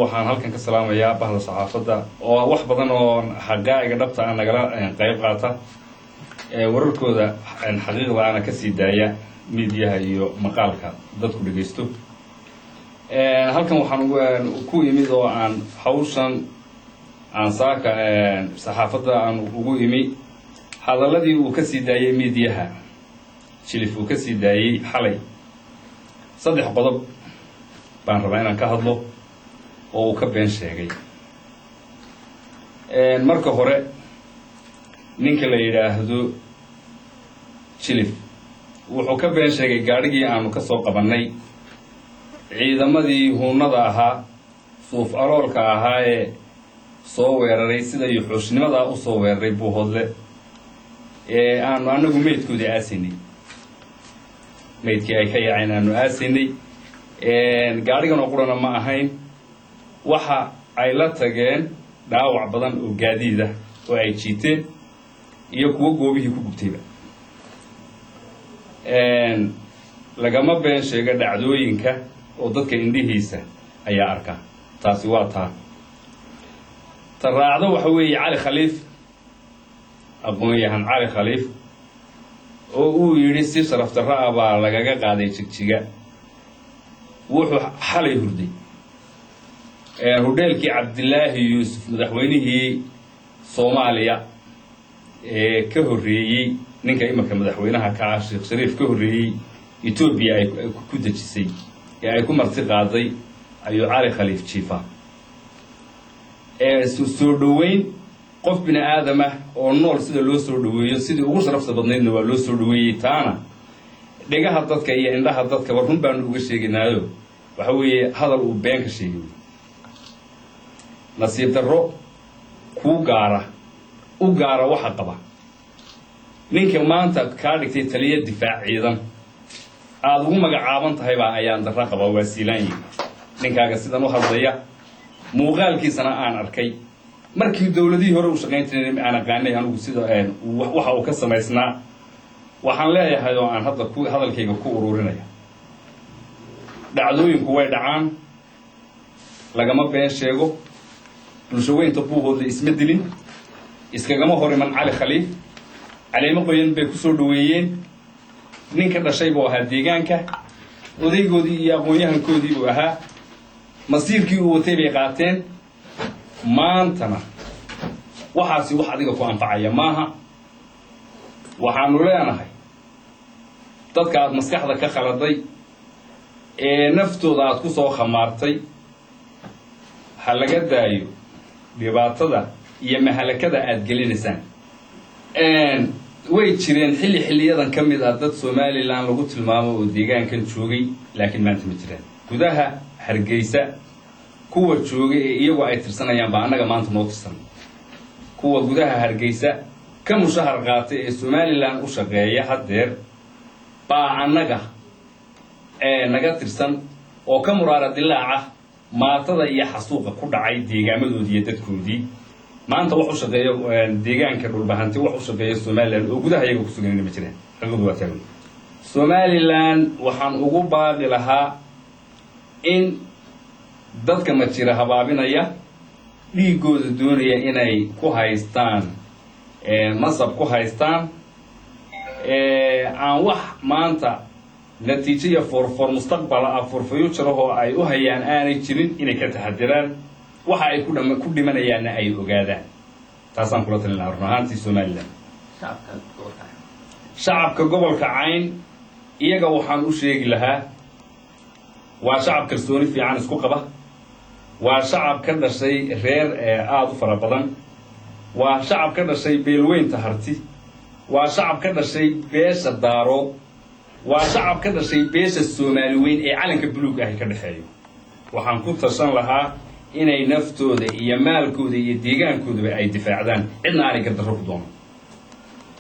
waxaan halkan ka salaamayaa bahda saxaafadda oo wax badan oo xaqaa'iga dhabta ah nagala qayb qaata wararkooda xaqiiqda ana ka sii daaya meediyaha iyo maqaalka dadku dhageysto halkan waxaan ku imid oo aan hawshan aan saaka saxaafadda aan ugu imi hadaladii uu ka sii daayay meediyaha Jilif uu ka sii daayay xalay saddex qodob baan rabaa inaan ka hadlo oo uu ka been sheegay marka hore ninka la yiraahdo Jilif wuxuu ka been sheegay gaarigii aanu ka soo qabanay ciidamadii huunada ahaa suuf aloolka ahaa ee soo weeraray sida yuxuushnimada u soo weeraray Buuhoodle aanu anagu meedkoodii aasinay meedkii ay ka yaaceen aanu aasinay gaarigan oo qurana ma ahayn waxa ay la tageen dhaawac badan oo gaadiid ah oo ay jiiteen iyo kuwa goobihii ku gubtayba lagama been sheega dhacdooyinka oo dadka indhihiisa ayaa arka taasi waa taa taraacdo waxa weeye cali khaliif aqoon-yahan cali khaliif oo uu yiri si sharaf darro ah baa lagaga qaaday jigjiga wuxuu xalay hurday hoteelkii Cabdillaahi Yuusuf madaxweynihii Soomaaliya ka horreeyay ninka imanka madaxweynaha ka ah Sheekh Shariif ka horreeyay Ethiopia ay ku dajisay ay ku marti qaaday ayuu cali khaliif jiifa soo dhaweyn qof bini aadam ah oo nool sida loo soo dhaweeyo sidii ugu sharafta badnaydna waa loo soo dhaweeyay taana dhigaha dadka iyo indhaha dadka war run baan uga sheeginaayo waxa weeye hadal uu been ka sheegay nasiib darro ku gaara waxa qaba ninka maanta ka dhigtay taliye difaac ciidan aad ugu magacaaban tahay baa ayaan darro qaba waasiilaanyi ninkaaga sidan u hadlaya muuqaalkiisana aan arkay markii dawladii hore u shaqeynayeen aan aqaanay anigu sida waxa uu ka sameysnaa waxaan leeyahay oo aan hadda hadalkayga ku ururinaya dhacdooyinku way dhacaan lagama been sheego bulshaweynta Buuhoodle isma dilin iskagama hor iman cali khaliif caleemo qoyan bay ku soo dhaweeyeen ninka dhashay buu ahaa deegaanka odaygoodii iyo aqoon-yahankoodii buu ahaa masiirkii uu watay bay qaateen maantana waxaasi wax adiga ku anfacaya maaha waxaanu leenahay dadka aad maskaxda ka khaladay naftooda aad ku soo khamaartay ha laga daayo dhibaatada iyo mahalakada aad gelinaysaan way jireen xilliyadan ka mid ah dad Soomaaliland lagu tilmaamo oo deegaankan joogay laakiin maanta ma jiraan gudaha Hargeysa kuwa joogay iyagu ay tirsanayaan baa anaga maanta noo tirsan kuwa gudaha Hargeysa ka mushahar qaatay ee Soomaaliland u shaqeeya hadeer baa anaga naga tirsan oo ka muraara dilaaca maatada iyo xasuuqa ku dhacay deegaamadoodii iyo dadkoodii maanta wax u shaqeeyo deegaanka dhulbahanti wax u shaqeeyo Soomaaliland oo gudaha iyaga ku sugan ma jiraan xaqoodu waa taagan Soomaaliland waxaan ugu baaqi lahaa in dadka ma jira habaabinaya dhiigooda doonaya inay ku haystaan masab ku haystaan aan wax maanta natiijada for mustaqbal for future oo ay u hayaan aanay jirin inay ka taxadiraan waxa ay ku dhimanayaan ay ogaadaan taasaan kula talinayaa runaantii Soomaaliland shacabka gobolka Cayn iyaga waxaan u sheegi lahaa waa shacab kalsooni fiican isku qaba waa shacab ka dhashay reer aad u fara badan waa shacab ka dhashay beelweynta harti waa shacab ka dhashay beesha daaro waa shacab ka dhashay beesha Soomaali weyn ee calanka buluug ah ka dhaxeeyo waxaan ku tashan lahaa inay naftooda iyo maalkooda iyo deegaankooda ay difaacdaan cidna aanay ka darro ku doono